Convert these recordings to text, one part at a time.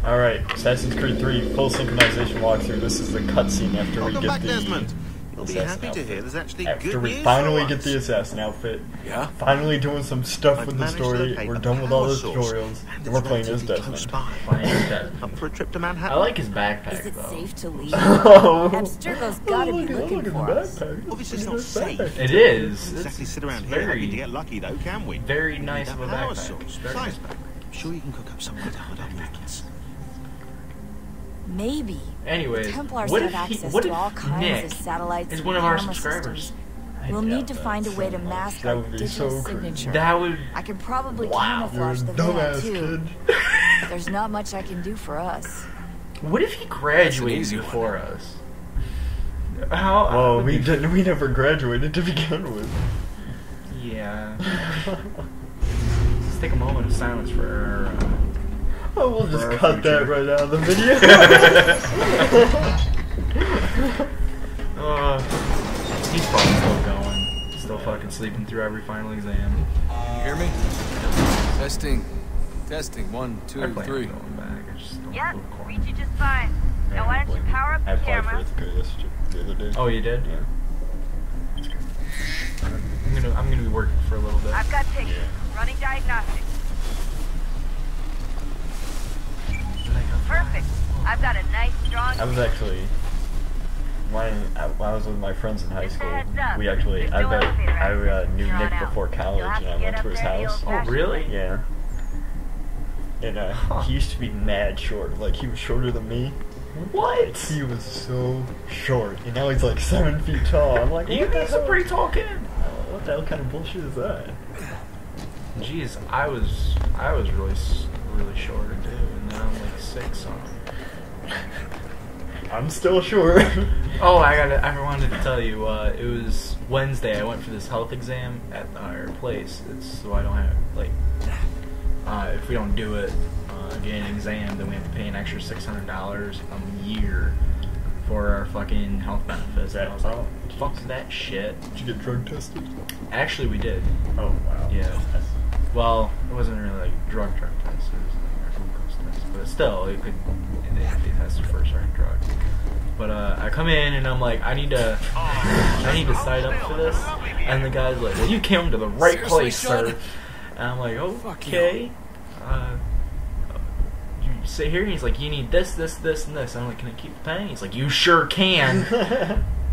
Alright, Assassin's Creed 3 full synchronization walkthrough. This is the cutscene after we get the Desmond. You'll be happy to hear there's actually good news. Finally get the assassin outfit. Yeah. Finally doing some stuff with the story. We're done with all the tutorials. And we're playing as Desmond. Up for a trip to Manhattan. I like his backpack. Is it though. safe to leave? Oh, Abstergo's gotta be looking for us. Obviously it's not safe. It is. Exactly sit around It's here hoping to get lucky though, can we? Very nice of a Power backpack. source, Very size nice. backpack. I'm sure you can cook up some way to hold up packets. Maybe. Anyways, Templars what have if access what to all if kinds Nick of satellites is one and of our camera subscribers? systems. We'll need to find a way to mask That our would be digital so crazy. signature. That would. I can probably You're a camouflage the van dumbass too. kid. There's not much I can do for us. What if he graduated before us? How? Well, we never graduated to begin with. Yeah. Let's take a moment of silence for our. Oh, we'll just cut that right out of the video. He's probably still going. Still fucking sleeping through every final exam. Can you hear me? Testing. Testing. 1, 2, I plan 3. on going back. I just don't Yep, go corner. read you just fine. Now why don't you power up I the applied for camera? it the other day. Oh, you did? Yeah. I'm gonna be working for a little bit. I've got tickets. Running diagnostics. Perfect. I've got a nice strong. I was actually when I was with my friends in high school. Heads up. We actually There's I no elevator out knew here. Nick You're on before out. college, You'll have and to I get went up to his there the house. old Oh, fashioned really? way. Yeah. And he used to be mad short. Like, he was shorter than me. What? He was so short. And now he's like 7 feet tall. I'm like, You what the he's a hell? pretty tall kid. What the hell kind of bullshit is that? Jeez, I was really short too, and now I'm like 6. So. I'm still short. Oh, I wanted to tell you. It was Wednesday. I went for this health exam at our place. It's so I don't have if we don't do it, get an exam, then we have to pay an extra $600 a year for our fucking health benefits. And I was like, fuck that shit. Did you get drug tested? Actually, we did. Oh, wow. Yeah. Well, it wasn't really like drug test. It was like a glucose test, but still, they tested for a certain drug. But I come in and I'm like, I need to sign up for this, and the guy's like, well, you came to the right Seriously, place, Sean? sir. And I'm like, okay. You sit here, and he's like, you need this, this, this, and this. And I'm like, can I keep the pen? He's like, you sure can.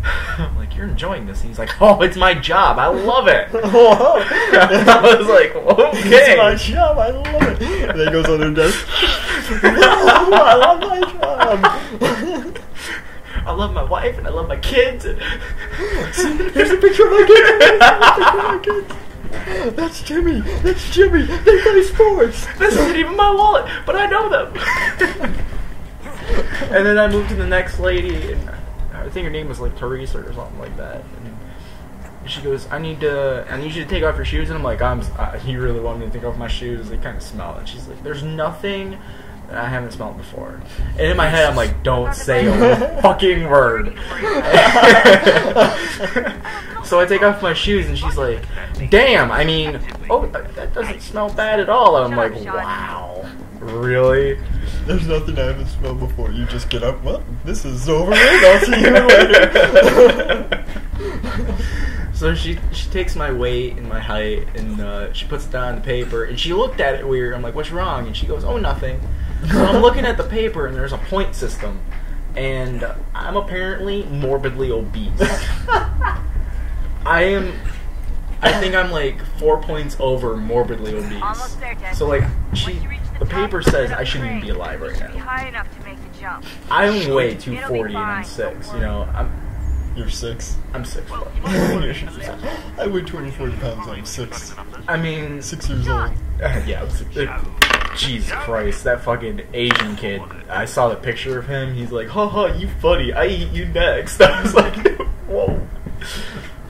I'm like, you're enjoying this? And he's like, oh, it's my job. I love it. I was like, okay. It's my job. I love it. And then he goes on their desk. No, I love my job. I love my wife and I love my kids. Here's a picture of my kids. That's Jimmy. That's Jimmy. They play sports. This isn't even my wallet, but I know them. And then I moved to the next lady, and I think her name was like Teresa or something like that. And she goes, I need you to take off your shoes. And I'm like, you really want me to take off my shoes? They kind of smell. And she's like, there's nothing that I haven't smelled before. And in my head, I'm like, don't say a fucking word. So I take off my shoes, and she's like, damn, I mean, oh, that doesn't smell bad at all. And I'm like, wow, really? There's nothing I haven't smelled before. You just get up. Well, this is over with. I'll see you later. So she takes my weight and my height, and she puts it down on the paper, and she looked at it weird. I'm like, what's wrong? And she goes, oh, nothing. So I'm looking at the paper, and there's a point system, and I'm apparently morbidly obese. I think I'm like 4 points over morbidly obese. Almost there, Desmond. So like, Once you reach the top, paper put says up I shouldn't even be grade. alive You right should be now. high enough to make the jump. I only weigh It'll be 240 and I'm fine, 6. don't You know, You're 6. I'm 6 foot. I weigh 240 pounds. I'm 6. I mean, 6 years old. yeah. Jesus Christ, that fucking Asian kid. I saw the picture of him. He's like, haha, you funny. I eat you next. I was like, whoa.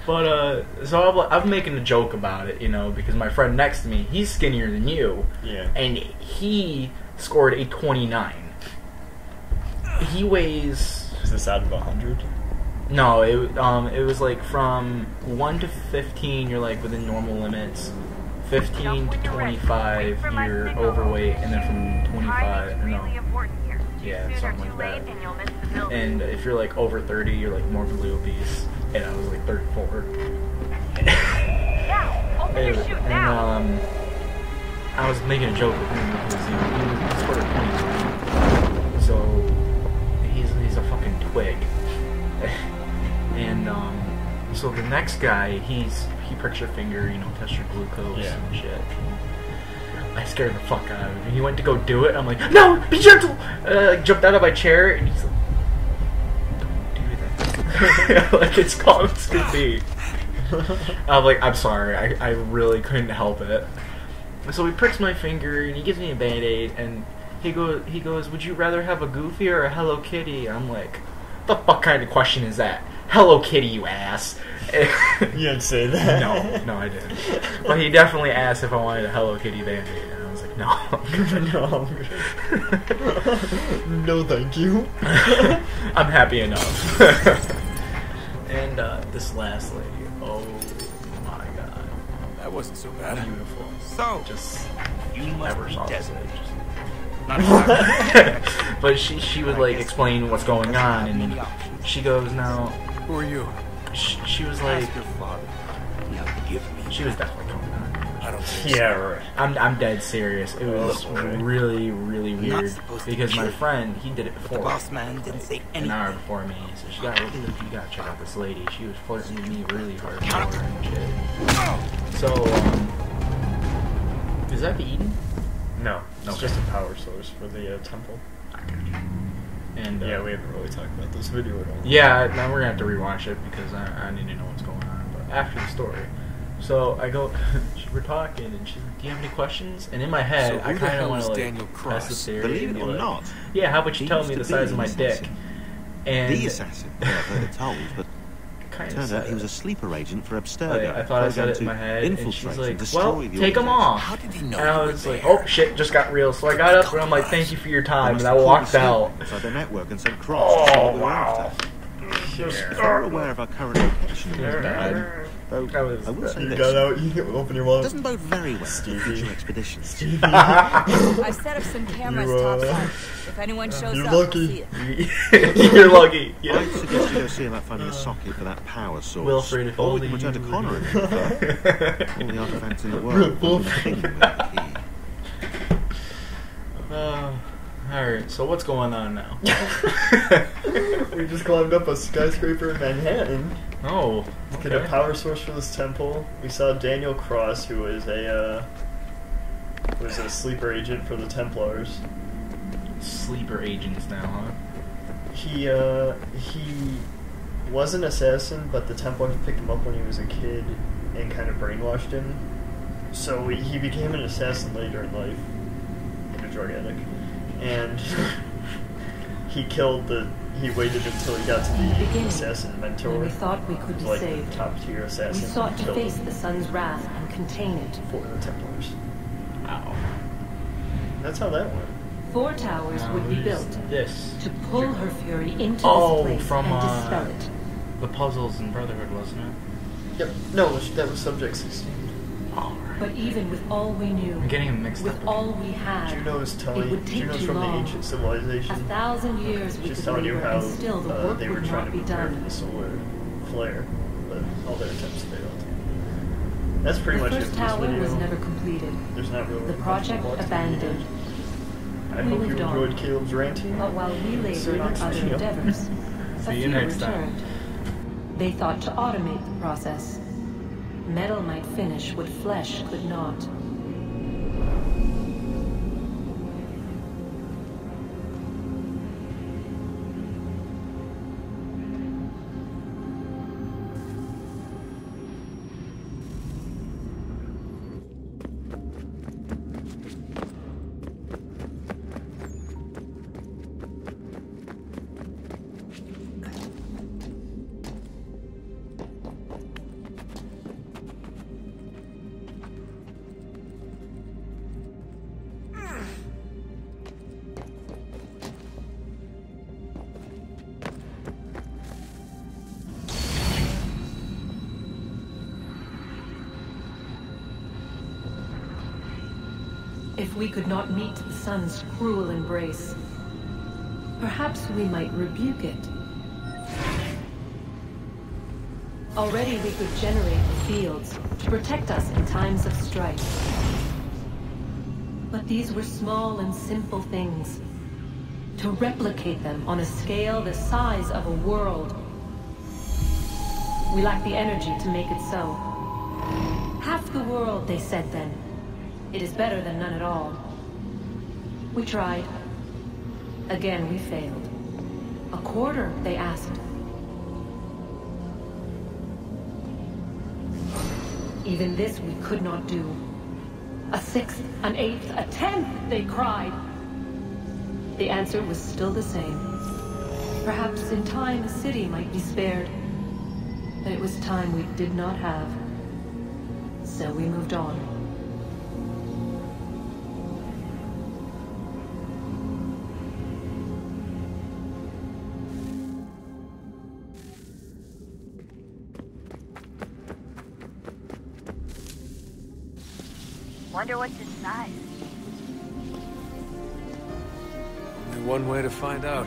But, so I'm making a joke about it, you know, because my friend next to me, he's skinnier than you. Yeah. And he scored a 29. He weighs... Is this out of 100? No, it was like from 1 to 15, you're like within normal limits. 15 to 25, you're overweight, and then from 25, really important here. Yeah, Sooner something too like late that. and you'll miss the building. And if you're like over 30, you're like morbidly obese. And I was like 34. Yeah, open your chute now. And I was making a joke with him because he's sort of 23. So he's a fucking twig. And so the next guy, he pricks your finger, you know, tests your glucose and shit. I scared the fuck out of him. He went to go do it. I'm like, no, be gentle. Like jumped out of my chair, and he's like, don't do that. Like it's calm as could be. I'm like, I'm sorry. I really couldn't help it. So he pricks my finger, and he gives me a Band-Aid, and he goes, would you rather have a Goofy or a Hello Kitty? I'm like, the fuck kind of question is that? Hello Kitty, you ass. You didn't say that. No, I didn't. But he definitely asked if I wanted a Hello Kitty Band-Aid, and I was like, no, I'm good. No, I'm good. No, thank you. I'm happy enough. And this last lady, oh my god, That wasn't so bad. beautiful. So, Just you must never be saw this Desmond. lady. Not exactly. But she would like explain what's going on, and she goes, now Who are you? she was like, Ask your father. Now give me. she was definitely coming on. I don't think Yeah, right. I'm dead serious. It was really, really Not weird supposed to because my kill. friend, he did it The before. boss man didn't say An hour anything. before me, so you gotta check out this lady. She was flirting with me really hardcore and shit. So, is that the Eden? No, it's Okay. just a power source for the temple. And Yeah, we haven't really talked about this video at all. yeah, now we're gonna have to rewatch it because I need to know what's going on. But after the story, so I go, we're talking, and she's like, "Do you have any questions?" And in my head, So I who the kind of hell want is to like Daniel test Cross? the theory. Believe and it be or like, not, yeah, how about you he tell used me to the be size of an my dick? assassin. And The assassin. Well, I've heard it told, but kind of turned out he was a sleeper agent for Abstergo. Like, I thought I said it in my programmed head, to and she's infiltrate like, and destroy well, the take them organization. off. How did he know And you I were was like, there? oh shit, just got real. So I got up and I'm like, thank you for your They time, must and I have walked pulled out. the inside their network and sent Cross. Oh, to what we were wow. after. We're aware of our current location. Though That was- I will say You this: got out, you open your it wallet. doesn't bode very well for future expeditions. I've set up some cameras You, topside. If anyone shows you're up, we'll lucky. see it. You're lucky. I'd Yeah. suggest you go see about finding a socket for that power source. Wilfred, if or we only can return to you Connor would- and confirm all the artifacts in the world. including the king with the key. Alright, so what's going on now? We just climbed up a skyscraper in Manhattan. Oh, Get a okay. power source for this temple. We saw Daniel Cross, who was a sleeper agent for the Templars. Sleeper agents now, huh? He was an assassin, but the Templars picked him up when he was a kid and kind of brainwashed him. So he became an assassin later in life, and a drug addict. And he waited until he got to the Beginning, assassin mentor. when we thought we could be like saved, top tier we assassin. sought to killed face him the sun's wrath and contain it. for the Templars. Ow. That's how that went. 4 towers would be built This. to pull her fury into Oh, this place from, and dispel it. The puzzles in Brotherhood, wasn't it? Yep. No, that was Subject 16. Alright. But even with all we knew, I'm getting them mixed with up. all we had, Juno's telling. it would take Juno's too from long. the ancient civilization. 1,000 years we She's could telling you labor how and still the work they were would trying not to be prepare for done. the solar flare, but all their attempts failed. That's pretty The much it first for this tower video. was never completed. There's not really The much project more to be abandoned. I We hope you moved on. enjoyed Caleb's ranting. But while we See you labored on next other video. endeavors, a See you few next time. returned. They thought to automate the process. Metal might finish what flesh could not. if we could not meet the sun's cruel embrace, perhaps we might rebuke it. Already we could generate the fields to protect us in times of strife. But these were small and simple things. To replicate them on a scale the size of a world, we lack the energy to make it so. Half the world, they said then. It is better than none at all. We tried. Again, we failed. A quarter, they asked. Even this we could not do. A sixth, an eighth, a tenth, they cried. The answer was still the same. Perhaps in time a city might be spared. But it was time we did not have. So we moved on. Wonder what's inside. Only one way to find out.